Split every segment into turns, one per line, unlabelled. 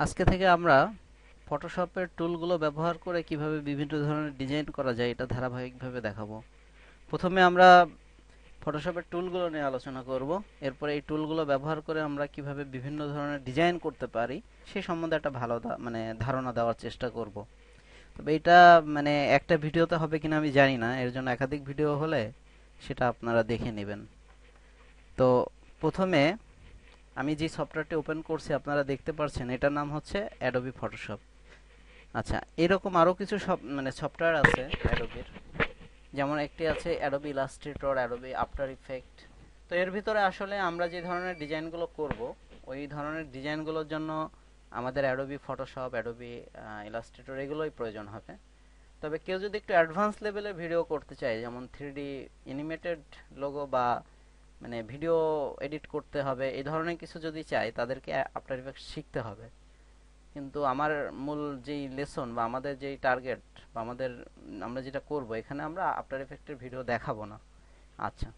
আজকে থেকে আমরা ফটোশপের টুলগুলো ব্যবহার করে কিভাবে বিভিন্ন ধরনের ডিজাইন করা যায় এটা ধারাবাহিকভাবে দেখাবো। প্রথমে আমরা ফটোশপের টুলগুলো নিয়ে আলোচনা করব। এরপরে এই টুলগুলো ব্যবহার করে আমরা কিভাবে বিভিন্ন ধরনের ডিজাইন করতে পারি সেই সম্বন্ধে একটা ভালো ধারণা দেওয়ার চেষ্টা করব। তবে এটা একটা ভিডিওতে হবে কিনা আমি জানি না, এর জন্য একাধিক ভিডিও হলে সেটা আপনারা দেখে নেবেন। তো প্রথমে আমি যে সফটওয়্যারটি ওপেন করছি আপনারা দেখতে পাচ্ছেন, এটার নাম হচ্ছে অ্যাডোবি ফটোশপ। আচ্ছা, এরকম আরো কিছু সফটওয়্যার আছে অ্যাডোবির। যেমন একটি আছে Adobe Illustrator, Adobe after effect. তো এর ভিতরে আসলে আমরা যে ধরনের ডিজাইনগুলো করব, ওই ধরনের ডিজাইনগুলোর জন্য আমাদের অ্যাডোবি ফটোশপ, অ্যাডোবি ইলাস্ট্রেটর এগুলোই প্রয়োজন হবে। তবে কেউ যদি একটু অ্যাডভান্স লেভেলের ভিডিও করতে চায়, যেমন 3D অ্যানিমেটেড লোগো বা ভিডিও এডিট করতে হবে, এই ধরনের কিছু যদি চায় তাদেরকে আফটার ইফেক্ট শিখতে হবে। কিন্তু আমার মূল যেই লেসন বা আমাদের যেই টার্গেট বা আমরা যেটা করব, এখানে আমরা আফটার ইফেক্টের ভিডিও দেখাবো না। আচ্ছা,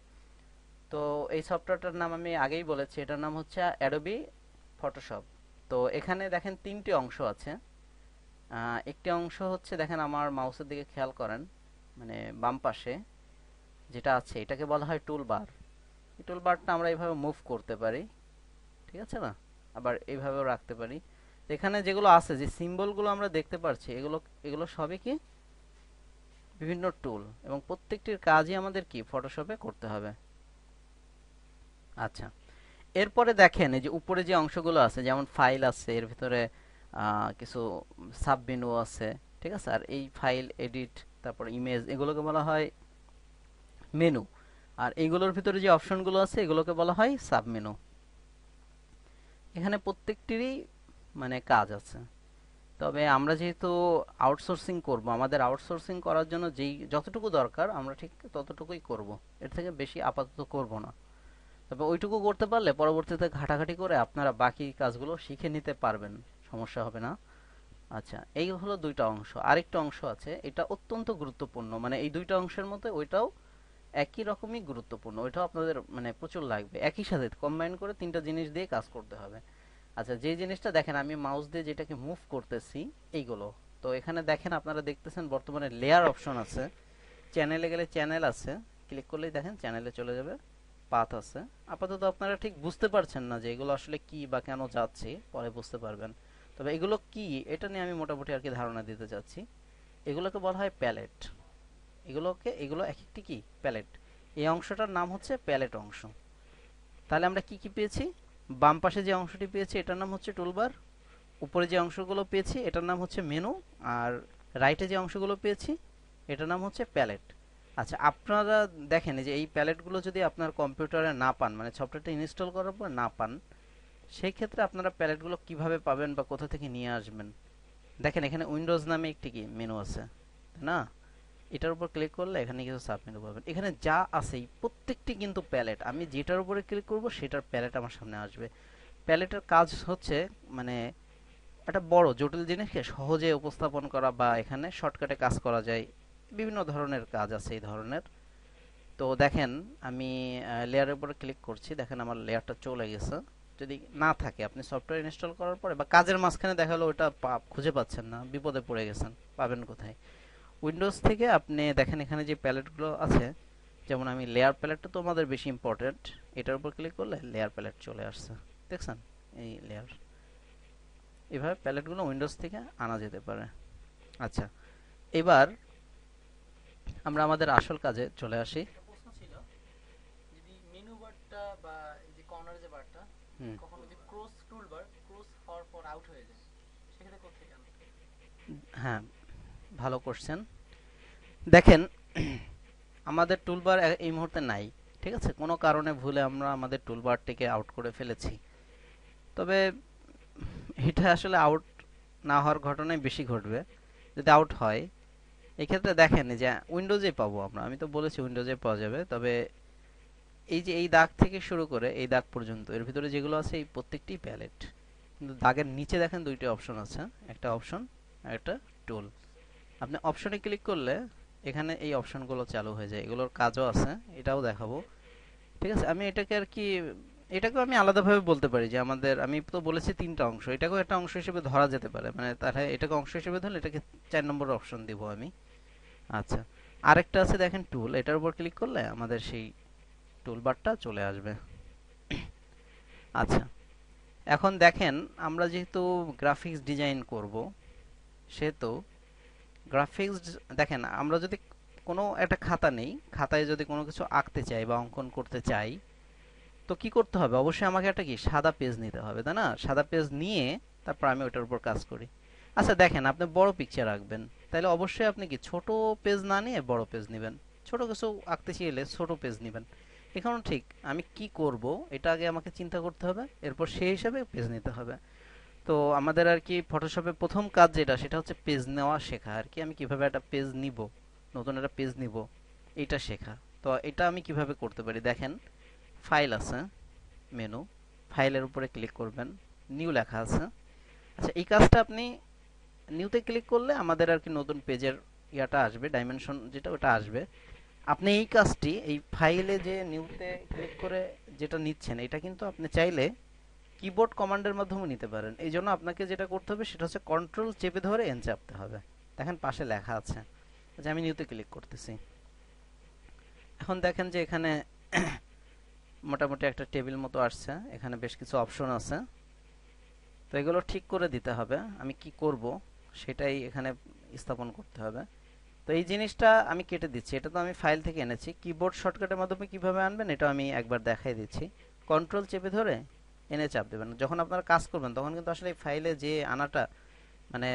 তো এই সফটওয়্যারটার নাম আমি আগেই বলেছি, এটার নাম হচ্ছে অ্যাডোবি ফটোশপ। তো এখানে দেখেন তিনটি অংশ আছে। একটি অংশ হচ্ছে, দেখেন আমার মাউসের দিকে খেয়াল করেন, বাম পাশে যেটা আছে এটাকে বলা হয় টুল বার। এই টুল বারটা আমরা এইভাবে মুভ করতে পারি, ঠিক আছে না? আবার এইভাবেও রাখতে পারি। তো এখানে যেগুলো আছে, যে সিম্বলগুলো আমরা দেখতে পাচ্ছি, এগুলো এগুলো সবই কি বিভিন্ন টুল, এবং প্রত্যেকটির কাজই আমাদের কি ফটোশপে করতে হবে। আচ্ছা, এরপরে দেখেন এই যে উপরে যে অংশগুলো আছে, যেমন ফাইল আছে, এর ভিতরে কিছু সাব মেনু আছে, ঠিক আছে? আর এই ফাইল, এডিট, তারপর ইমেজ, এগুলোকে বলা হয় মেনু। আর এইগুলোর ভিতরে যে অপশনগুলো আছে এগুলোকে বলা হয় সাব মেনু। এখানে প্রত্যেকটিরই কাজ আছে। তবে আমরা যেহেতু আউটসোর্সিং করব, আমাদের আউটসোর্সিং করার জন্য যেই যতটুকু দরকার আমরা ঠিক ততটুকুই করব, এর থেকে বেশি আপাতত করব না। তবে ওইটুকু করতে পারলে পরবর্তীতে ঘাটাঘাটি করে আপনারা বাকি কাজগুলো শিখে নিতে পারবেন, সমস্যা হবে না। আচ্ছা, এই হলো দুইটা অংশ। আরেকটা অংশ আছে, এটা অত্যন্ত গুরুত্বপূর্ণ, এই দুইটা অংশের মধ্যে ওইটাও একই রকমই গুরুত্বপূর্ণ, ওইটাও আপনাদের প্রচুর লাগবে। একই সাথে কম্বাইন করে তিনটা জিনিস দিয়ে কাজ করতে হবে। আচ্ছা, যে জিনিসটা দেখেন আমি মাউস দিয়ে যেটাকে মুভ করতেছি, এইগুলো। তো এখানে দেখেন, আপনারা দেখতেছেন বর্তমানে লেয়ার অপশন আছে, চ্যানেলে গেলে চ্যানেল আছে, ক্লিক করলেই দেখেন চ্যানেলে চলে যাবে, পাথ আছে। আপাতত আপনারা ঠিক বুঝতে পারছেন না যে এগুলো আসলে কি বা কেন যাচ্ছে, পরে বুঝতে পারবেন। তবে এগুলো কি এটা নিয়ে আমি মোটামুটি আর কি ধারণা দিতে চাচ্ছি। এগুলোকে বলা হয় প্যালেট। এগুলো এক একটি কি প্যালেট। এই অংশটার নাম হচ্ছে প্যালেট অংশ। তাহলে আমরা কি কি পেয়েছি? বাম পাশে যে অংশটি পেয়েছি এটার নাম হচ্ছে টুলবার, উপরে যে অংশগুলো পেয়েছি এটার নাম হচ্ছে মেনু, আর রাইটে যে অংশগুলো পেয়েছি এটার নাম হচ্ছে প্যালেট। আচ্ছা, আপনারা দেখেন যে এই প্যালেটগুলো যদি আপনার কম্পিউটারে না পান, সফটওয়্যারটা ইনস্টল করার পর না পান, সেই ক্ষেত্রে আপনারা প্যালেটগুলো কিভাবে পাবেন বা কোথা থেকে নিয়ে আসবেন? দেখেন এখানে উইন্ডোজ নামে একটি কি মেনু আছে, তাই না? এটার উপর ক্লিক করলে এখানে কিছু সাব মেনু পাবেন। এখানে যা আছে প্রত্যেকটি কিন্তু প্যালেট। আমি যেটার উপরে ক্লিক করব সেটার প্যালেট আমার সামনে আসবে। প্যালেটের কাজ হচ্ছে মানে একটা বড় জটিল জিনিসকে সহজে উপস্থাপন করা, বা এখানে শর্টকাটে কাজ করা যায়। বিভিন্ন ধরনের কাজ আছে এই ধরনের। তো দেখেন আমি লেয়ারের উপরে ক্লিক করছি, দেখেন আমার লেয়ারটা চলে গেছে। যদি না থাকে, আপনি সফটওয়্যার ইনস্টল করার পরে বা কাজের মাঝখানে দেখা হলো ওটা খুঁজে পাচ্ছেন না, বিপদে পড়ে গেছেন, পাবেন কোথায়? উইন্ডোজ থেকে আপনি দেখেন এখানে যে প্যালেটগুলো আছে, যেমন আমি লেয়ার প্যালেটটা তো আমাদের বেশি ইম্পর্টেন্ট, এটার উপর ক্লিক করলে লেয়ার প্যালেট চলে আসছে, দেখছেন? এই লেয়ার, এভাবে প্যালেটগুলো উইন্ডোজ থেকে আনা যেতে পারে। আচ্ছা, এবার আমরা আমাদের আসল কাজে চলে আসি। একটা প্রশ্ন ছিল, যদি মেনু বারটা বা এই যে কর্নার যে বারটা কখনো যদি ক্রস টুল বার ক্রস হওয়ার পর আউট হয়ে যায়, সেক্ষেত্রে করতে কেন? হ্যাঁ, ভালো কোশ্চেন। দেখেন আমাদের টুলবার এই মুহূর্তে নাই, ঠিক আছে? কোনো কারণে ভুলে আমরা আমাদের টুলবারটিকে আউট করে ফেলেছি। তবে এটা আসলে আউট না হওয়ার ঘটনাই বেশি ঘটবে যদি আউট হয়। এক্ষেত্রে দেখেন যে উইন্ডোজে পাবো আমরা, আমি তো বলেছি উইন্ডোজে পাওয়া যাবে। তবে এই যে এই দাগ থেকে শুরু করে এই দাগ পর্যন্ত এর ভিতরে যেগুলো আছে এই প্রত্যেকটি প্যালেট। কিন্তু দাগের নিচে দেখেন দুইটি অপশন আছে, একটা অপশন আর একটা টুল। আপনি অপশনে ক্লিক করলে এখানে এই অপশনগুলো চালু হয়ে যায়, এগুলোর কাজও আছে, এটাও দেখাবো। ঠিক আছে, আমি এটাকে আর কি এটাকেও আমি আলাদাভাবে বলতে পারি যে আমাদের, আমি তো বলেছি তিনটা অংশ, এটাকেও একটা অংশ হিসেবে ধরা যেতে পারে, মানে তাহলে এটাকে অংশ হিসেবে ধরলে এটাকে 4 নম্বর অপশন দিব আমি। আচ্ছা, আরেকটা আছে দেখেন টুল, এটার উপর ক্লিক করলে আমাদের সেই টুল বারটা চলে আসবে। আচ্ছা, এখন দেখেন আমরা যেহেতু গ্রাফিক্স ডিজাইন করব, সেহেতু গ্রাফিক্স, দেখেন আমরা যদি কোনো একটা খাতা নেই, খাতায় যদি কোনো কিছু আঁকতে চাই বা অঙ্কন করতে চাই, তো কি করতে হবে? অবশ্যই আমাকে একটা কি সাদা পেজ নিতে হবে, তাই না? সাদা পেজ নিয়ে তারপর আমি ওটার উপর কাজ করি। আচ্ছা দেখেন, আপনি বড় পিকচার আঁকবেন, তাহলে অবশ্যই আপনি কি ছোট পেজ না নিয়ে বড় পেজ নেবেন। ছোট কিছু আঁকতে চাইলে ছোট পেজ নেবেন। এখানেও ঠিক, আমি কি করব এটা আগে আমাকে চিন্তা করতে হবে, এরপর সেই হিসাবে পেজ নিতে হবে। তো আমাদের আর কি ফটোশপে প্রথম কাজ যেটা, সেটা হচ্ছে পেজ নেওয়া শেখা আর কি। আমি কিভাবে একটা পেজ নিব, নতুন একটা পেজ নিব, এটা শেখা। তো এটা আমি কিভাবে করতে পারি দেখেন, ফাইল আছে, মেনু, ফাইলের উপরে ক্লিক করবেন, নিউ লেখা আছে। আচ্ছা, এই কাজটা আপনি নিউতে ক্লিক করলে আমাদের আর কি নতুন পেজের ইয়াটা আসবে, ডাইমেনশন যেটা ওটা আসবে। আপনি এই কাজটি এই ফাইলে যে নিউতে ক্লিক করে যেটা নিচ্ছেন, এটা কিন্তু আপনি চাইলে কিবোর্ড কমান্ডের মাধ্যমে নিতে পারেন। এই জন্য আপনাকে যেটা করতে হবে সেটা হচ্ছে কন্ট্রোল চেপে ধরে এন চাপতে হবে। দেখেন পাশে লেখা আছে। আচ্ছা, আমি নিউতে ক্লিক করতেছি। এখন দেখেন যে এখানে মোটামুটি একটা টেবিল মতো আসছে, এখানে বেশ কিছু অপশন আছে। তো এগুলো ঠিক করে দিতে হবে, আমি কি করব সেটাই এখানে স্থাপন করতে হবে। তো এই জিনিসটা আমি কেটে দিচ্ছি, এটা তো আমি ফাইল থেকে এনেছি। কিবোর্ড শর্টকাটের মাধ্যমে কিভাবে আনবেন এটা আমি একবার দেখাই দিচ্ছি। কন্ট্রোল চেপে ধরে এনে চাপ দেবেন। যখন আপনারা কাজ করবেন তখন কিন্তু আসলে এই ফাইলে যে আনাটা, মানে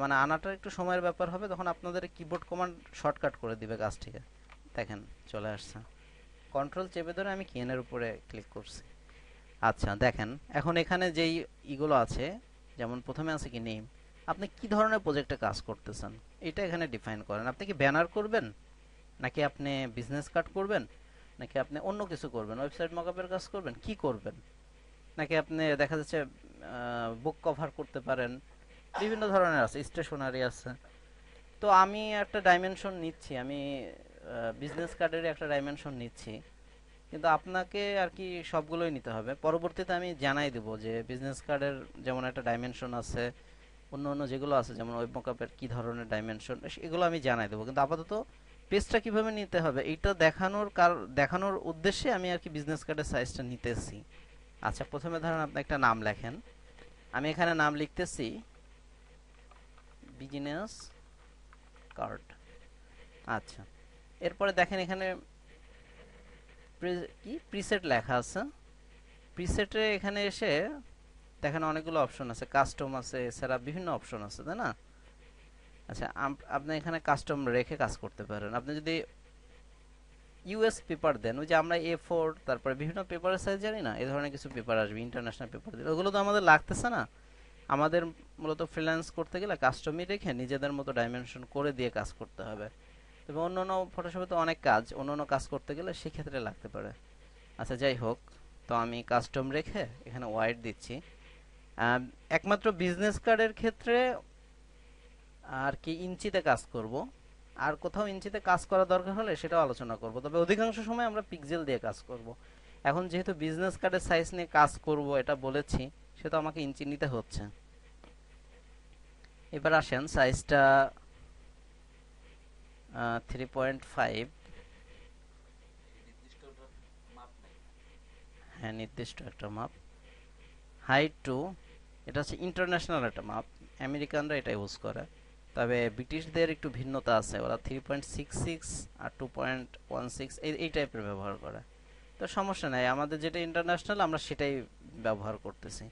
মানে আনাটা একটু সময়ের ব্যাপার হবে, তখন আপনাদের কিবোর্ড কমান্ড শর্টকাট করে দিবে কাজটিকে। দেখেন চলে আসছে। কন্ট্রোল চেপে ধরে আমি কিয়েনের উপরে ক্লিক করছি। আচ্ছা দেখেন, এখন এখানে যেই ইগুলো আছে, যেমন প্রথমে আছে কি নেম, আপনি কি ধরনের প্রজেক্টে কাজ করতেছেন এটা এখানে ডিফাইন করেন। আপনি কি ব্যানার করবেন, নাকি আপনি বিজনেস কার্ড করবেন, নাকি আপনি অন্য কিছু করবেন, ওয়েবসাইট মকআপের কাজ করবেন, কি করবেন, নাকি আপনি দেখা যাচ্ছে বুক কভার করতে পারেন, বিভিন্ন ধরনের আছে, স্টেশনারি আছে। তো আমি একটা ডাইমেনশন নিচ্ছি, আমি বিজনেস কার্ডের একটা ডাইমেনশন নিচ্ছি, কিন্তু আপনাকে আর কি সবগুলোই নিতে হবে। পরবর্তীতে আমি জানাই দেবো যে বিজনেস কার্ডের যেমন একটা ডাইমেনশন আছে, অন্য অন্য যেগুলো আছে যেমন ওয়েব মকআপের কি ধরনের ডাইমেনশন, এগুলো আমি জানাই দেবো। কিন্তু আপাতত পেজটা কিভাবে নিতে হবে এইটা দেখানোর উদ্দেশ্যে আমি আর কি বিজনেস কার্ডের সাইজটা নিতেছি। আচ্ছা, প্রথমে ধরেন আপনি একটা নাম লেখেন, আমি এখানে নাম লিখতেছি বিজনেস কার্ড। আচ্ছা, এরপরে দেখেন এখানে কি প্রিসেট লেখা আছে। প্রিসেটে এখানে এসে দেখেন অনেকগুলো অপশন আছে, কাস্টম আছে, এছাড়া বিভিন্ন অপশন আছে, তাই না? আচ্ছা, আপনি এখানে কাস্টম রেখে কাজ করতে পারেন। আপনি যদি ইউএস পেপার দেন, ওই যে আমরা A4 তারপরে বিভিন্ন পেপারের সাইজ জানি না, এই ধরনের কিছু পেপার আসবে, ইন্টারন্যাশনাল পেপার দিলে ওগুলো তো আমাদের লাগতেছে না। আমাদের মূলত ফ্রিল্যান্স করতে গেলে কাস্টমই রেখে নিজেদের মতো ডাইমেনশন করে দিয়ে কাজ করতে হবে। তবে অন্য অন্য ফটোশপে তো অনেক কাজ, অন্য অন্য কাজ করতে গেলে সেক্ষেত্রে লাগতে পারে। আচ্ছা যাই হোক, তো আমি কাস্টম রেখে এখানে ওয়াইড দিচ্ছি। আম, একমাত্র বিজনেস কার্ডের ক্ষেত্রে আর কি ইঞ্চিতে কাজ করব, আর কোথাও ইঞ্চিতে কাজ করা দরকার হলে সেটাও আলোচনা করব, তবে অধিকাংশ সময় আমরা পিক্সেল দিয়ে কাজ করব। এখন যেহেতু বিজনেস কার্ডের সাইজ নিয়ে কাজ করব এটা বলেছি, সেটা আমাকে ইঞ্চি নিতে হচ্ছে। এবার আসেন সাইজটা 3.5। হ্যাঁ, নির্দিষ্ট একটা মাপ। হাইট টু, এটা হচ্ছে ইন্টারন্যাশনাল একটা মাপ, আমেরিকানরা এটা ইউজ করে। তবে ব্রিটিশদের একটু ভিন্নতা আছে, ওরা 3.66 আর 2.16 এই টাইপের ব্যবহার করে। তো সমস্যা নাই, আমাদের যেটা ইন্টারন্যাশনাল আমরা সেটাই ব্যবহার করতেছি।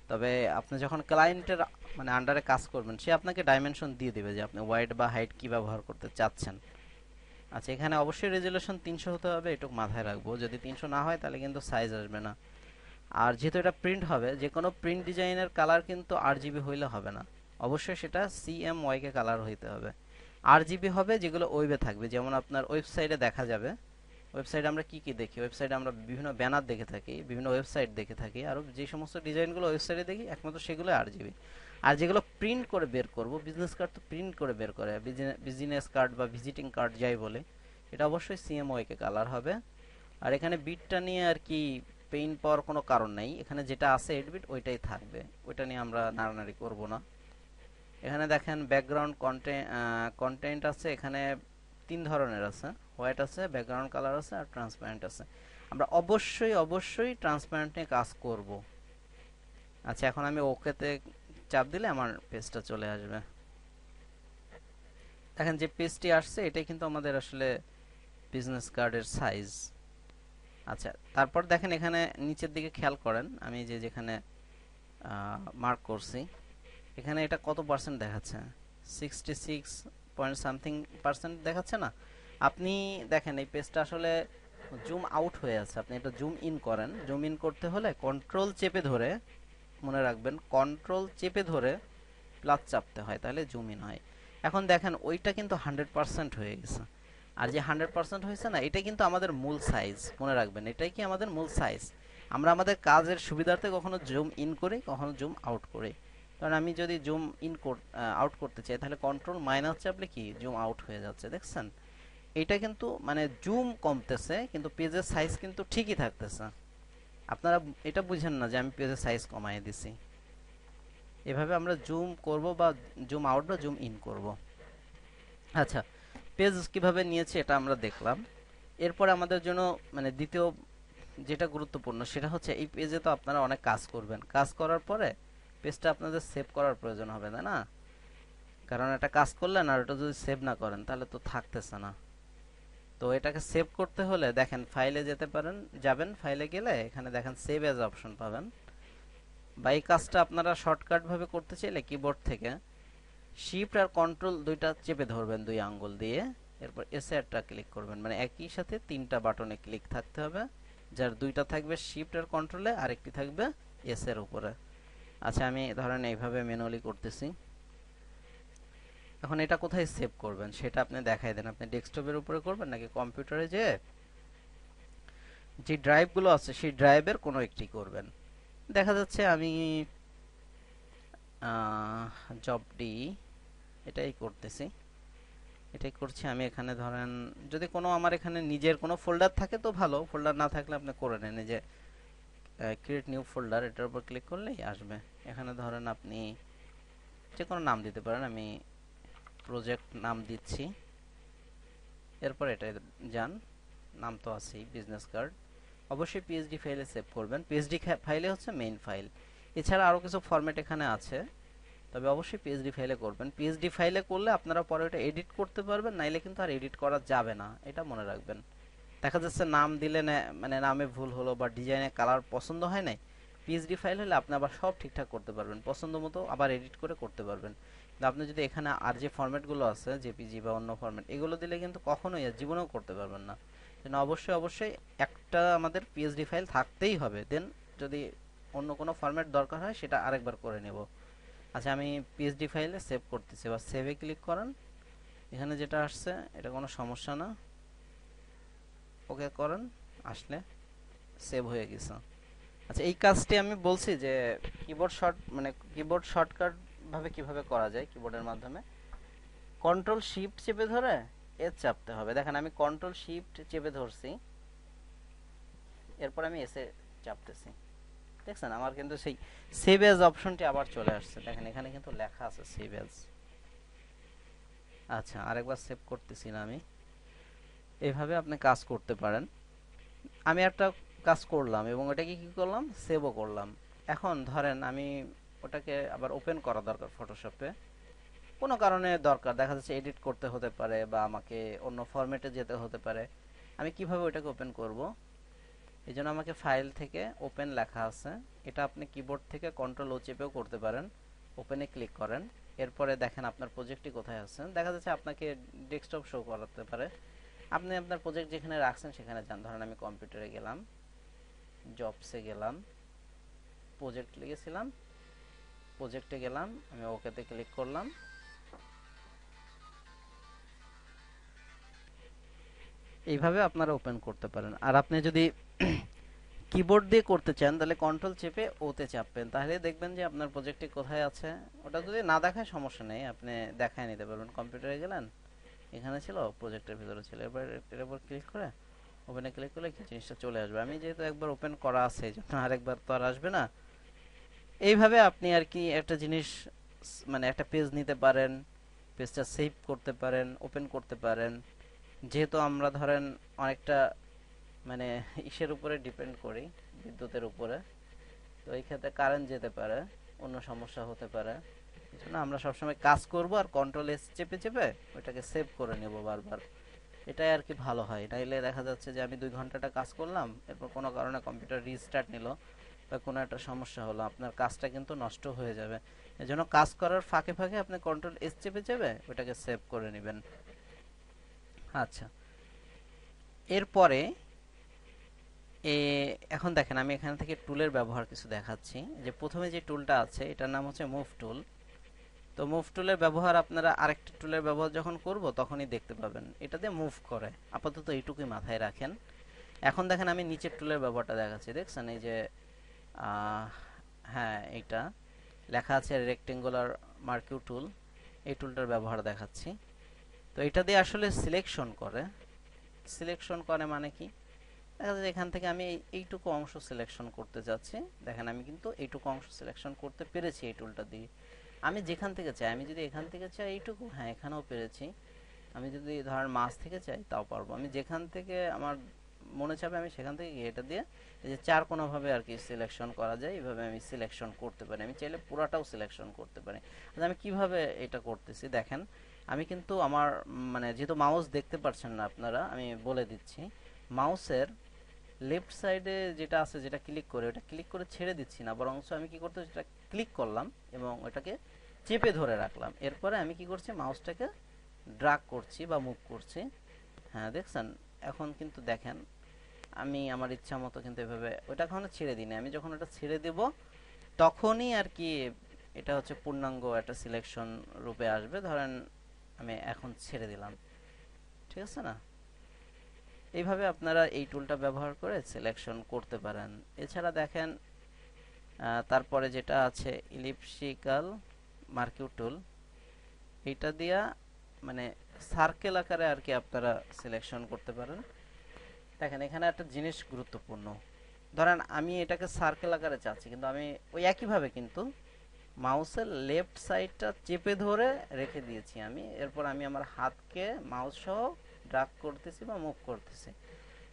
তবে আপনি যখন ক্লায়েন্টের মানে আন্ডারে কাজ করবেন, সে আপনাকে ডাইমেনশন দিয়ে দিবে যে আপনি ওয়াইড বা হাইট কি ব্যবহার করতে চাচ্ছেন। আচ্ছা, এখানে অবশ্যই রেজুলেশন 300 হতে হবে, এটুকু মাথায় রাখবো। যদি 300 না হয় তাহলে কিন্তু সাইজ আসবে না। আর যেহেতু এটা প্রিন্ট হবে, যে কোনো প্রিন্ট ডিজাইনের কালার কিন্তু RGB হইলে হবে না, অবশ্যই সেটা CMYK কালার হইতে হবে। RGB হবে যেগুলো ওয়েবে থাকবে, যেমন আপনার ওয়েবসাইটে দেখা যাবে। ওয়েবসাইটে আমরা কি কি দেখি, ওয়েবসাইটে আমরা বিভিন্ন ব্যানার দেখে থাকি, বিভিন্ন ওয়েবসাইট দেখে থাকি, আর যে সমস্ত ডিজাইনগুলো ওয়েবসাইটে দেখি একমাত্র সেগুলো RGB। আর যেগুলো প্রিন্ট করে বের করব, বিজনেস কার্ড তো প্রিন্ট করে বের করে, বিজনেস কার্ড বা ভিজিটিং কার্ড যাই বলে, এটা অবশ্যই CMYK কালার হবে। আর এখানে বিটটা নিয়ে আর কি পেইন পাওয়ার কোনো কারণ নেই, এখানে যেটা আছে 8 বিট ওইটাই থাকবে, ওইটা নিয়ে আমরা নাড়ানাড়ি করব না। এখানে দেখেন ব্যাকগ্রাউন্ড কন্টেন্ট আছে, এখানে 3 ধরনের আছে, হোয়াইট আছে, ব্যাকগ্রাউন্ড কালার আছে, আর ট্রান্সপারেন্ট আছে। আমরা অবশ্যই অবশ্যই ট্রান্সপারেন্ট নিয়ে কাজ করব। আচ্ছা, এখন আমি ওকেতে চাপ দিলে আমার পেজটা চলে আসবে। দেখেন যে পেজটি আসছে এটাই কিন্তু আমাদের আসলে বিজনেস কার্ডের সাইজ। আচ্ছা, তারপর দেখেন এখানে নিচের দিকে খেয়াল করেন, আমি যেখানে মার্ক করছি এখানে এটা কত পার্সেন্ট দেখাচ্ছে, 66 পয়েন্ট সামথিং পার্সেন্ট দেখাচ্ছে না। আপনি দেখেন এই পেজটা আসলে জুম আউট হয়ে আছে, আপনি এটা জুম ইন করেন। জুম ইন করতে হলে কন্ট্রোল চেপে ধরে, মনে রাখবেন কন্ট্রোল চেপে ধরে প্লাস চাপতে হয়, তাহলে জুম ইন হয়। এখন দেখেন ওইটা কিন্তু 100% হয়ে গেছে, আর যে 100% হয়েছে না, এটা কিন্তু আমাদের মূল সাইজ, মনে রাখবেন এটাই কি আমাদের মূল সাইজ। আমরা আমাদের কাজের সুবিধার্থে কখনো জুম ইন করি, কখনো জুম আউট করি। কারণ আমি যদি জুম ইন আউট করতে চাই তাহলে কন্ট্রোল মাইনাস চাপলে কি জুম আউট হয়ে যাচ্ছে, দেখছেন? এটা কিন্তু মানে জুম কমতেছে কিন্তু পেজের সাইজ কিন্তু ঠিকই থাকতেছে। আপনারা এটা বুঝেন না যে আমি পেজের সাইজ কমাই দিছি। এভাবে আমরা জুম করব বা জুম আউট বা জুম ইন করব। আচ্ছা, পেজ কিভাবে নিয়েছে এটা আমরা দেখলাম। এরপরে আমাদের জন্য মানে দ্বিতীয় যেটা গুরুত্বপূর্ণ সেটা হচ্ছে এই পেজে তো আপনারা অনেক কাজ করবেন, কাজ করার পরে পেজটা আপনাদের সেভ করার প্রয়োজন হবে, তাই না? কারণ একটা কাজ করলেন আর ওটা যদি সেভ না করেন তাহলে তো থাকতেছে না। তো এটাকে সেভ করতে হলে দেখেন ফাইলে যেতে পারেন, যাবেন ফাইলে গেলে এখানে দেখেন সেভ এজ অপশন পাবেন। বা এই কাজটা আপনারা শর্টকাট ভাবে করতে চাইলে কিবোর্ড থেকে শিফট আর কন্ট্রোল দুইটা চেপে ধরবেন 2 আঙ্গুল দিয়ে, এরপর এসআরটা ক্লিক করবেন, মানে একই সাথে 3টা বাটনে ক্লিক থাকতে হবে, যার 2টা থাকবে শিফট আর কন্ট্রোলে, আর একটি থাকবে এস এর উপরে। আচ্ছা, আমি ধরেন এইভাবে ম্যানুয়ালি করতেছি। এখন এটা কোথায় সেভ করবেন সেটা আপনি দেখাই দেন, আপনি ডেস্কটপের উপরে করবেন নাকি কম্পিউটারে যে ড্রাইভগুলো আছে সেই ড্রাইভের কোনো একটি করবেন। দেখা যাচ্ছে আমি জব ডি এটাই করতেছি, এটাই করছি আমি। এখানে ধরেন যদি কোনো আমার এখানে নিজের কোনো ফোল্ডার থাকে তো ভালো, ফোল্ডার না থাকলে আপনি করে নেন, এই যে ক্রিয়েট নিউ ফোল্ডার এটার উপর ক্লিক করলেই আসবে। এখানে ধরেন আপনি যে কোনো নাম দিতে পারেন, আমি প্রজেক্ট নাম দিচ্ছি। এরপর এটা যান, নাম তো আছেই বিজনেস কার্ড। অবশ্যই পিএসডি ফাইলে সেভ করবেন, পিএসডি ফাইলে হচ্ছে মেইন ফাইল। এছাড়া আরও কিছু ফরম্যাট এখানে আছে, তবে অবশ্যই পিএসডি ফাইলে করবেন। পিএসডি ফাইলে করলে আপনারা পরে ওটা এডিট করতে পারবেন, নাইলে কিন্তু আর এডিট করা যাবে না, এটা মনে রাখবেন। দেখা যাচ্ছে নাম দিলে মানে নামে ভুল হলো বা ডিজাইনে কালার পছন্দ হয় নাই, পিএসডি ফাইল হলে আপনি আবার সব ঠিকঠাক করতে পারবেন, পছন্দ মতো আবার এডিট করে করতে পারবেন। কিন্তু আপনি যদি এখানে আর যে ফরম্যাটগুলো আছে জেপিজি বা অন্য ফরম্যাট, এগুলো দিলে কিন্তু কখনোই জীবনেও করতে পারবেন না। জন্য অবশ্যই অবশ্যই একটা আমাদের পিএসডি ফাইল থাকতেই হবে, দেন যদি অন্য কোনো ফরম্যাট দরকার হয় সেটা আরেকবার করে নেব। আচ্ছা, আমি পিএসডি ফাইলে সেভ করতেছি, এবার সেভে ক্লিক করেন। এখানে যেটা আসছে এটা কোনো সমস্যা না, ওকে করেন, আসলে সেভ হয়ে গেছে। আচ্ছা, এই কাজটি আমি বলছি যে কিবোর্ড শর্টকাট ভাবে কিভাবে করা যায় কিবোর্ডের মাধ্যমে। কন্ট্রোল শিফট চেপে ধরে এস চাপতে হবে। দেখেন আমি কন্ট্রোল শিফট চেপে ধরছি, এরপর আমি এসে চাপতেছি, দেখছেন আমার কিন্তু সেই সেভ এজ অপশনটি আবার চলে আসছে। দেখেন এখানে কিন্তু লেখা আছে সেভ এজ। আচ্ছা, আরেকবার সেভ করতেছি না আমি। এইভাবে আপনি কাজ করতে পারেন। আমি একটা কাজ করলাম এবং ওটাকে কি করলাম, সেভও করলাম। এখন ধরেন আমি ওটাকে আবার ওপেন করা দরকার ফটোশপে, কোনো কারণে দরকার, দেখা যাচ্ছে এডিট করতে হতে পারে বা আমাকে অন্য ফরম্যাটে যেতে হতে পারে। আমি কিভাবে ওটাকে ওপেন করব? এই জন্য আমাকে ফাইল থেকে ওপেন লেখা আছে, এটা আপনি কিবোর্ড থেকে কন্ট্রোল ও চেপেও করতে পারেন। ওপেনে ক্লিক করেন, এরপরে দেখেন আপনার প্রজেক্টটি কোথায় আছে, দেখা যাচ্ছে আপনাকে ডেস্কটপ শো করাতে পারে। আপনি আপনার প্রজেক্ট যেখানে রাখছেন সেখানে যান, ধরেন আমি কম্পিউটারে গেলাম, জবসে গেলাম, প্রজেক্ট লিখেছিলাম, প্রজেক্টে গেলাম, আমি ওকেতে ক্লিক করলাম। এইভাবে আপনারা ওপেন করতে পারেন। আর আপনি যদি কিবোর্ড দিয়ে করতে চান তাহলে কন্ট্রোল চেপে ওতে চাপবেন, তাহলে দেখবেন যে আপনার প্রজেক্টটি কোথায় আছে। ওটা যদি না দেখায় সমস্যা নেই, আপনি দেখায় নিতে পারবেন। কম্পিউটারে গেলেন, এখানে ছিল, প্রজেক্টের ভিতরে ছিল, এবার এর উপর ক্লিক করে ওপেনে ক্লিক করলে কি জিনিসটা চলে আসবে। আমি যেহেতু একবার ওপেন করা আছে এই জন্য আরেকবার তো আর আসবে না। এইভাবে আপনি আর কি একটা জিনিস মানে একটা পেজ নিতে পারেন, পেজটা সেভ করতে পারেন, ওপেন করতে পারেন। যেহেতু আমরা ধরেন অনেকটা মানে ইসের উপরে ডিপেন্ড করি, বিদ্যুতের উপরে, তো এই ক্ষেত্রে কারেন্ট যেতে পারে, অন্য সমস্যা হতে পারে। এই জন্য আমরা সবসময় কাজ করব আর কন্ট্রোল এস চেপে চেপে ওইটাকে সেভ করে নেব বারবার। এটাই আর কি ভালো হয়। নাইলে দেখা যাচ্ছে যে আমি 2 ঘন্টাটা কাজ করলাম, এরপর কোনো কারণে কম্পিউটার রিস্টার্ট নিল বা কোনো একটা সমস্যা হলো, আপনার কাজটা কিন্তু নষ্ট হয়ে যাবে। এজন্য কাজ করার ফাঁকে ফাঁকে আপনি কন্ট্রোল এস চেপে চেপে ওইটাকে সেভ করে নেবেন। আচ্ছা, এরপরে এ এখন দেখেন আমি এখান থেকে টুলের ব্যবহার কিছু দেখাচ্ছি। যে প্রথমে যে টুলটা আছে এটার নাম হচ্ছে মুভ টুল। তো মুভ টুলের ব্যবহার আপনারা আরেকটা টুলের ব্যবহার যখন করব তখনই দেখতে পাবেন, এটা দিয়ে মুভ করে। আপাতত এইটুকুই মাথায় রাখেন। এখন দেখেন আমি নিচের টুলের ব্যবহারটা দেখাচ্ছি, দেখছেন এই যে হ্যাঁ এইটা লেখা আছে রেক্টেঙ্গুলার মার্কিউ টুল, এই টুলটার ব্যবহার দেখাচ্ছি। তো এটা দিয়ে আসলে সিলেকশন করে। সিলেকশন করে মানে কি, দেখা যাচ্ছে এখান থেকে আমি এইটুকু অংশ সিলেকশন করতে যাচ্ছি। দেখেন আমি কিন্তু এইটুকু অংশ সিলেকশন করতে পেরেছি এই টুলটা দিয়ে। আমি যেখান থেকে চাই, আমি যদি এখান থেকে চাই এইটুকু, হ্যাঁ এখানেও পেরেছি। আমি যদি ধরেন মাছ থেকে চাই তাও পারবো। আমি যেখান থেকে আমার মনে চাবে আমি সেখান থেকে এটা দিয়ে এই যে চার কোনোভাবে আর কি সিলেকশন করা যায়, এইভাবে আমি সিলেকশন করতে পারি। আমি চাইলে পুরাটাও সিলেকশন করতে পারি। আচ্ছা আমি কিভাবে এটা করতেছি দেখেন। আমি কিন্তু আমার মানে যেহেতু মাউস দেখতে পাচ্ছেন না আপনারা, আমি বলে দিচ্ছি। মাউসের লেফট সাইডে যেটা আছে, যেটা ক্লিক করে ওটা ক্লিক করে ছেড়ে দিচ্ছি না, বরং আমি কি করতে সেটা ক্লিক করলাম এবং ওটাকে চেপে ধরে রাখলাম। এরপরে আমি কি করছি, মাউসটাকে ড্রাগ করছি বা মুভ করছি। হ্যাঁ দেখছেন, এখন কিন্তু দেখেন আমি আমার ইচ্ছা মতো কিন্তু এভাবে ওটা কখনো ছেড়ে দিই না। আমি যখন ওটা ছেড়ে দেব তখনই আর কি এটা হচ্ছে পূর্ণাঙ্গ একটা সিলেকশন রূপে আসবে। ধরেন আমি এখন ছেড়ে দিলাম, ঠিক আছে না? এইভাবে আপনারা এই টুলটা ব্যবহার করে সিলেকশন করতে পারেন। এছাড়া দেখেন তারপরে যেটা আছে ইলিপসিক্যাল মার্কিউ টুল, এইটা দিয়া মানে সার্কেল আকারে আর কি আপনারা সিলেকশন করতে পারেন। দেখেন এখানে একটা জিনিস গুরুত্বপূর্ণ, ধরেন আমি এটাকে সার্কেল আকারে চাচ্ছি, কিন্তু আমি ওই একইভাবে কিন্তু মাউসের লেফট সাইডটা চেপে ধরে রেখে দিয়েছি আমি। এরপর আমি আমার হাতকে মাউস সহ ড্রাগ করতেছি বা মুভ করতেছি।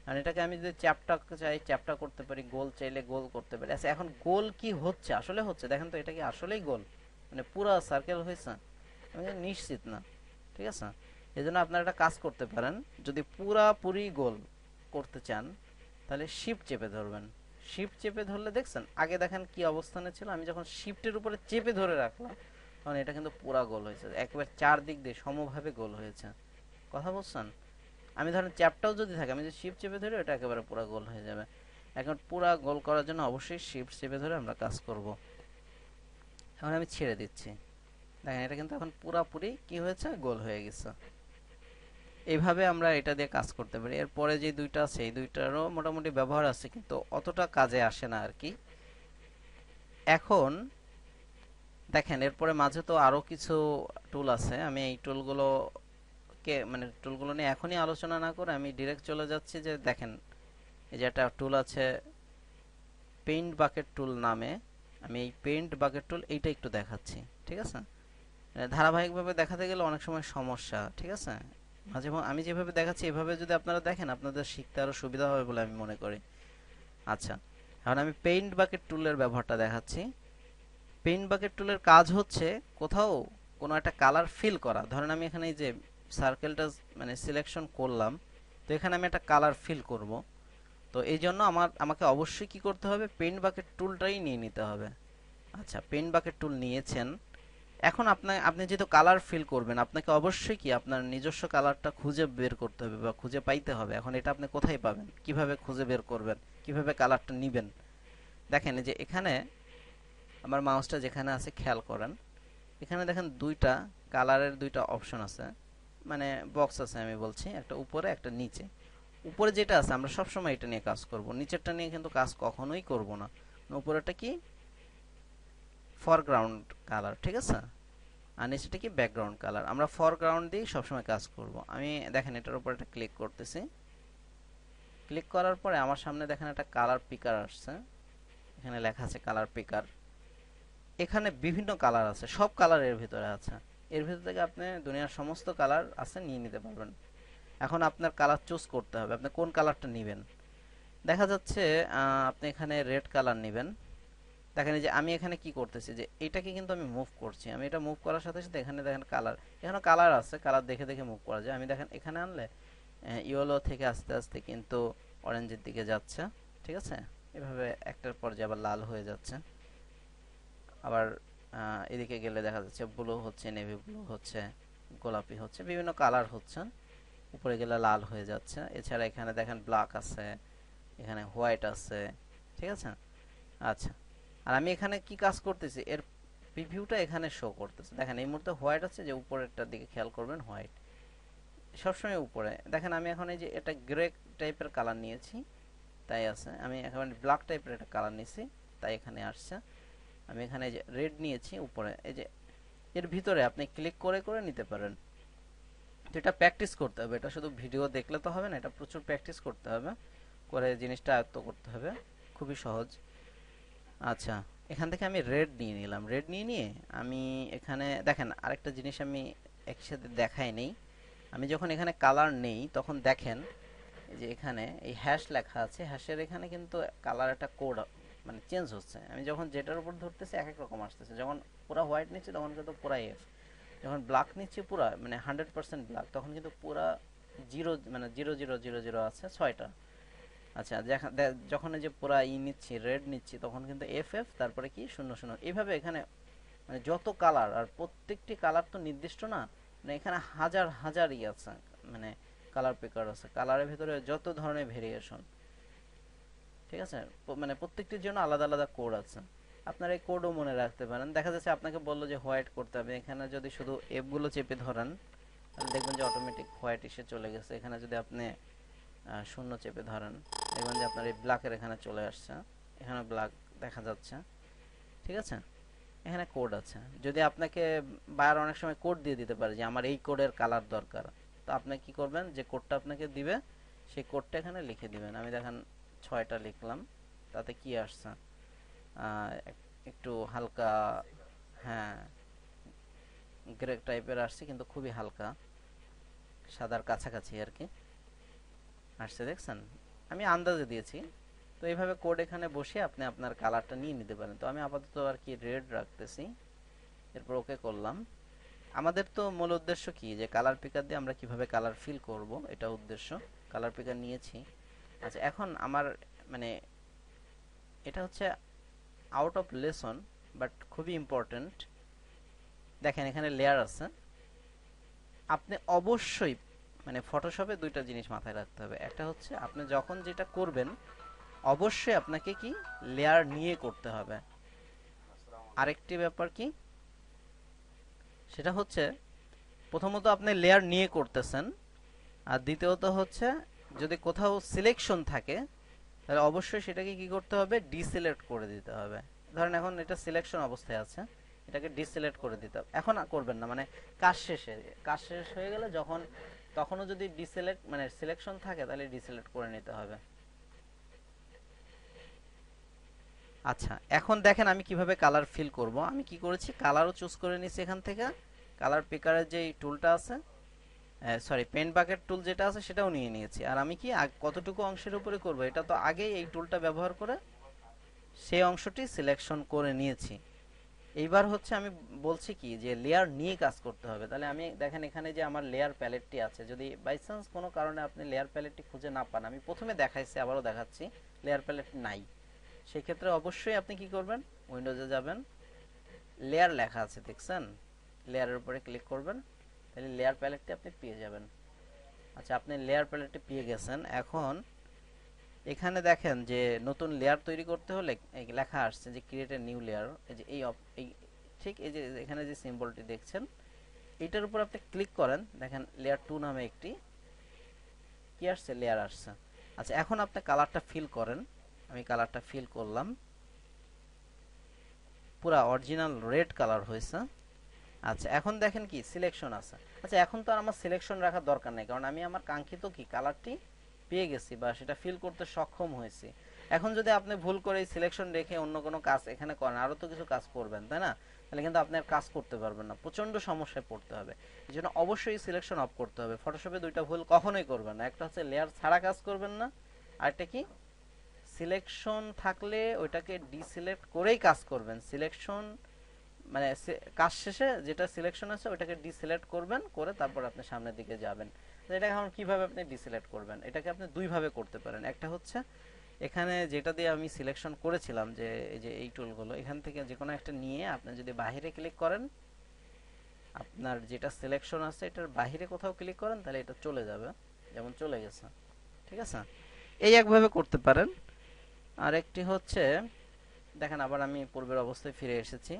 আর এটাকে আমি যদি চ্যাপটা চাই চ্যাপটা করতে পারি, গোল চাইলে গোল করতে পারি। আচ্ছা এখন গোল কি হচ্ছে, আসলে হচ্ছে দেখেন তো, এটা কি আসলেই গোল, মানে পুরো সার্কেল হয়েছে? আমি নিশ্চিত না, ঠিক আছে? এই জন্য আপনারা একটা কাজ করতে পারেন, যদি পুরাপুরি গোল করতে চান তাহলে শিফট চেপে ধরবেন। শিফট চেপে ধরলে দেখছেন আগে দেখেন কি অবস্থানে ছিল, আমি যখন শিফটের উপরে চেপে ধরে রাখলাম তখন এটা কিন্তু পুরা গোল হয়েছে, একেবারে চারদিক দিয়ে সমভাবে গোল হয়েছে। কথা বলছেন? আমি ধরেন চ্যাপটাও যদি থাকে, আমি যদি শিফট চেপে ধরি ওটা একেবারে পুরা গোল হয়ে যাবে। এখন পুরা গোল করার জন্য অবশ্যই শিফট চেপে ধরে আমরা কাজ করব। এখন আমি ছেড়ে দিচ্ছি, দেখেন এটা কিন্তু এখন পুরাপুরি কি হয়েছে, গোল হয়ে গেছে। এইভাবে আমরা এটা দিয়ে কাজ করতে পারি। এরপরে যে দুইটা আছে এই দুইটারও মোটামুটি ব্যবহার আছে, কিন্তু অতটা কাজে আসে না আর কি। এখন দেখেন এরপরে মাঝে তো আরো কিছু টুল আছে, আমি এই টুলগুলোকে মানে টুলগুলো নিয়ে এখনই আলোচনা না করে আমি ডিরেক্ট চলে যাচ্ছি। যে দেখেন এই যে একটা টুল আছে পেইন্ট বাকেট টুল নামে, আমি এই পেইন্ট বাকেট টুল এইটা একটু দেখাচ্ছি, ঠিক আছে? ধারাবাহিকভাবে দেখাতে গেলে অনেক সময় সমস্যা, ঠিক আছে? মাঝে আমি যেভাবে দেখাচ্ছি এভাবে যদি আপনারা দেখেন আপনাদের শিখতে আরো সুবিধা হবে বলে আমি মনে করি। আচ্ছা, এখন আমি পেইন্ট বাকেট টুলের ব্যবহারটা দেখাচ্ছি। পেইন্ট বাকেট টুলের কাজ হচ্ছে কোথাও কোনো একটা কালার ফিল করা। ধরেন আমি এখানে এই যে সার্কেলটা মানে সিলেকশন করলাম, তো এখানে আমি একটা কালার ফিল করব। তো এই জন্য আমাকে অবশ্যই কি করতে হবে, পেইন্ট বাকেট টুলটাই নিয়ে নিতে হবে। আচ্ছা পেইন্ট বাকেট টুল নিয়েছেন, এখন আপনি যেহেতু কালার ফিল করবেন আপনাকে অবশ্যই কি আপনার নিজস্ব কালারটা খুঁজে বের করতে হবে বা খুঁজে পাইতে হবে। এখন এটা আপনি কোথায় পাবেন, কিভাবে খুঁজে বের করবেন, কিভাবে কালারটা নিবেন? দেখেন এই যে এখানে আমার মাউসটা যেখানে আছে খেয়াল করেন, এখানে দেখেন দুইটা কালারের দুইটা অপশন আছে, মানে বক্স আছে। আমি বলছি একটা উপরে একটা নিচে। উপরে যেটা আছে আমরা সবসময় এটা নিয়ে কাজ করব, নিচেরটা নিয়ে কিন্তু কাজ কখনোই করব না। উপরেরটা কি ফরগ্রাউন্ড কালার, ঠিক আছে? আর নিচেটা কি ব্যাকগ্রাউন্ড কালার। আমরা ফরগ্রাউন্ড দিয়ে সবসময় কাজ করব। আমি দেখেন এটার উপর একটা ক্লিক করতেছি, ক্লিক করার পরে আমার সামনে দেখেন একটা কালার পিকার আসছে, এখানে লেখা আছে কালার পিকার। এখানে বিভিন্ন কালার আছে, সব কালার এর ভিতরে আছে। এর ভিতর থেকে আপনি দুনিয়ার সমস্ত কালার আছে নিয়ে নিতে পারবেন। এখন আপনার কালার চুজ করতে হবে আপনি কোন কালারটা নেবেন। দেখা যাচ্ছে আপনি এখানে রেড কালার নেবেন। দেখেন এই যে আমি এখানে কি করতেছি, যে এটাকে কিন্তু আমি মুভ করছি, আমি এটা মুভ করার সাথে সাথে এখানে দেখেন কালার, এখানে কালার আছে, কালার দেখে দেখে মুভ করা যায়। আমি দেখেন এখানে আনলে ইয়েলো থেকে আস্তে আস্তে কিন্তু অরেঞ্জের দিকে যাচ্ছে, ঠিক আছে। এভাবে একটার পর যে আবার লাল হয়ে যাচ্ছে, আবার এদিকে গেলে দেখা যাচ্ছে ব্লু হচ্ছে, নেভি ব্লু হচ্ছে, গোলাপি হচ্ছে, বিভিন্ন কালার হচ্ছে। উপরে গেলে লাল হয়ে যাচ্ছে। এছাড়া এখানে দেখেন ব্ল্যাক আছে, এখানে হোয়াইট আছে, ঠিক আছে। আচ্ছা, আর আমি এখানে কি কাজ করতেছি, এর প্রিভিউটা এখানে শো করতেছে। দেখেন এই মুহূর্তে হোয়াইট আছে, যে উপরেরটার দিকে খেয়াল করবেন, হোয়াইট সবসময় উপরে। দেখেন আমি এখন এই যে এটা গ্রে টাইপের কালার নিয়েছি, তাই আছে। আমি একেবারে ব্ল্যাক টাইপের একটা কালার নিয়েছি, তাই এখানে আসছে। আমি এখানে এই যে রেড নিয়েছি উপরে, এই যে এর ভিতরে আপনি ক্লিক করে করে নিতে পারেন। তো এটা প্র্যাকটিস করতে হবে, এটা শুধু ভিডিও দেখলে তো হবে না, এটা প্রচুর প্র্যাকটিস করতে হবে, করে জিনিসটা আয়ত্ত করতে হবে। খুবই সহজ। আচ্ছা, এখান থেকে আমি রেড নিয়ে নিলাম। রেড নিয়ে নিয়ে আমি এখানে দেখেন আরেকটা জিনিস আমি একসাথে দেখাই নেই। আমি যখন এখানে কালার নেই তখন দেখেন এই যে এখানে এই হ্যাশ লেখা আছে, হ্যাশের এখানে কিন্তু কালার একটা কোড মানে চেঞ্জ হচ্ছে। আমি যখন যেটার উপর ধরতেছি এক এক রকম আসতেছে। যখন পুরা হোয়াইট নিচ্ছি তখন কিন্তু পুরা এফ, যখন ব্ল্যাক নিচ্ছি পুরা মানে 100% ব্ল্যাক, তখন কিন্তু পুরা জিরো, মানে 0000 আছে 6টা। আচ্ছা, যখন এই যে পুরা নিচ্ছি, রেড নিচ্ছি, তখন কিন্তু এফ এফ, তারপরে কি 00। এইভাবে এখানে মানে যত কালার, আর প্রত্যেকটি কালার তো নির্দিষ্ট না, মানে এখানে হাজার হাজার আছে, মানে কালার পিকার আছে, কালারের ভিতরে যত ধরনের ভেরিয়েশন, ঠিক আছে। মানে প্রত্যেকটির জন্য আলাদা আলাদা কোড আছে। আপনার এই কোডও মনে রাখতে পারেন। দেখা যাচ্ছে আপনাকে বললো যে হোয়াইট করতে হবে, এখানে যদি শুধু এফ গুলো চেপে ধরেন তাহলে দেখবেন যে অটোমেটিক হোয়াইট এসে চলে গেছে। এখানে যদি আপনি শূন্য চেপে ধরেন দেখবেন যে আপনার এই ব্ল্যাকের এখানে চলে আসছে, এখানে ব্ল্যাক দেখা যাচ্ছে, ঠিক আছে। এখানে কোড আছে। যদি আপনাকে বায়ার অনেক সময় কোড দিয়ে দিতে পারে যে আমার এই কোডের কালার দরকার, তো আপনি কি করবেন, যে কোডটা আপনাকে দিবে সেই কোডটা এখানে লিখে দিবেন। আমি দেখেন 6টা লিখলাম, তাতে কি আসছে, একটু হালকা, হ্যাঁ গ্রে টাইপের আসছে, কিন্তু খুবই হালকা, সাদার কাছাকাছি আর কি আসছে, দেখছেন। আমি আন্দাজে দিয়েছি। তো এইভাবে কোড এখানে বসে আপনি আপনার কালারটা নিয়ে নিতে পারেন। তো আমি আপাতত আর কি রেড রাখতেছি, এরপর ওকে করলাম। আমাদের তো মূল উদ্দেশ্য কি, যে কালার পিকার দিয়ে আমরা কিভাবে কালার ফিল করব, এটা উদ্দেশ্য। কালার পিকার নিয়েছি। আচ্ছা, এখন আমার মানে এটা হচ্ছে আউট অফ লেসন, বাট খুবই ইম্পর্টেন্ট। দেখেন এখানে লেয়ার আছে, আপনি অবশ্যই মানে ফটোশপে দুইটা জিনিস মাথায় রাখতে হবে। একটা হচ্ছে আপনি যখন যেটা করবেন অবশ্যই আপনাকে কি লেয়ার নিয়ে করতে হবে। আরেকটি ব্যাপার কি, সেটা হচ্ছে প্রথমত আপনি লেয়ার নিয়ে করতেছেন, আর দ্বিতীয়ত হচ্ছে যদি কোথাও সিলেকশন থাকে তাহলে অবশ্যই সেটাকে কি করতে হবে, ডিসিলেক্ট করে দিতে হবে। ধরেন এখন এটা সিলেকশন অবস্থায় আছে, এটাকে ডিসিলেক্ট করে দিতে হবে। এখন আর করবেন না, মানে কাজ শেষে, কাজ শেষ হয়ে গেলে যখন, তখনও যদি ডিসিলেক্ট মানে সিলেকশন থাকে তাহলে ডিসিলেক্ট করে নিতে হবে। আচ্ছা, এখন দেখেন আমি কিভাবে কালার ফিল করব। আমি কি করেছি, কালারও চুজ করে নিয়েছি এখান থেকে, কালার পিকারের যে টুলটা আছে, সরি পেন বাকেট টুল যেটা আছে সেটাও নিয়ে নিয়েছি। আর আমি কি কতটুকু অংশের উপরে করব এটা তো আগেই এই টুলটা ব্যবহার করে সেই অংশটি সিলেকশন করে নিয়েছি। এইবার হচ্ছে আমি বলছি কি, যে লেয়ার নিয়ে কাজ করতে হবে। তাহলে আমি দেখেন এখানে যে আমার লেয়ার প্যালেটটি আছে, যদি বাই চান্স কোনো কারণে আপনি লেয়ার প্যালেটটি খুঁজে না পান, আমি প্রথমে দেখাইছি আবারও দেখাচ্ছি, লেয়ার প্যালেট নাই, সেই ক্ষেত্রে অবশ্যই আপনি কি করবেন, উইন্ডোজে যাবেন, লেয়ার লেখা আছে দেখছেন, লেয়ারের উপরে ক্লিক করবেন, তাহলে লেয়ার প্যালেটটি আপনি পেয়ে যাবেন। আচ্ছা, আপনি লেয়ার প্যালেটটি পেয়ে গেছেন। এখন এখানে দেখেন যে নতুন লেয়ার তৈরি করতে হলে লেখা আসছে যে ক্রিয়েট এ নিউ লেয়ার, এই যে এই ঠিক এই যে এখানে যে সিম্বলটি দেখছেন এইটার উপর আপনি ক্লিক করেন, দেখেন লেয়ার 2 নামে একটি কি আসছে, লেয়ার আসছে। আচ্ছা, এখন আপনি কালারটা ফিল করেন। আমি কালারটা ফিল করলাম, পুরা অরিজিনাল রেড কালার হয়েছে। আচ্ছা, এখন দেখেন কি সিলেকশন আছে। আচ্ছা, এখন তো আর আমার সিলেকশন রাখার দরকার নেই, কারণ আমি আমার কাঙ্ক্ষিত কি কালারটি পেয়ে গেছি বা সেটা ফিল করতে সক্ষম হয়েছি। এখন যদি আপনি ভুল করে সিলেকশন রেখে অন্য কোনো কাজ এখানে করেন, আরো তো কিছু কাজ করবেন তাই না, তাহলে কিন্তু আপনি আর কাজ করতে পারবেন না, প্রচন্ড সমস্যায় পড়তে হবে। এই জন্য অবশ্যই সিলেকশন অফ করতে হবে। ফটোশপে দুইটা ভুল কখনোই করবেন না, একটা হচ্ছে লেয়ার ছাড়া কাজ করবেন না, আর একটা কি, সিলেকশন থাকলে ওইটাকে ডিসিলেক্ট করেই কাজ করবেন। সিলেকশন মানে কাজ শেষে যেটা সিলেকশন আছে ওটাকে ডিসিলেক্ট করবেন, করে তারপর আপনি সামনের দিকে যাবেন। তো এটা এখন কিভাবে আপনি ডিসিলেক্ট করবেন, এটাকে আপনি দুই ভাবে করতে পারেন। একটা হচ্ছে এখানে যেটা দিয়ে আমি সিলেকশন করেছিলাম, যে এই যে এই টুলগুলো, এখান থেকে যে কোনো একটা নিয়ে আপনি যদি বাইরে ক্লিক করেন, আপনার যেটা সিলেকশন আছে এটার বাইরে কোথাও ক্লিক করেন, তাহলে এটা চলে যাবে, যেমন চলে গেছে। ঠিক আছে, এই একভাবে করতে পারেন। আর একটি হচ্ছে, দেখেন আবার আমি পূর্বের অবস্থায় ফিরে এসেছি।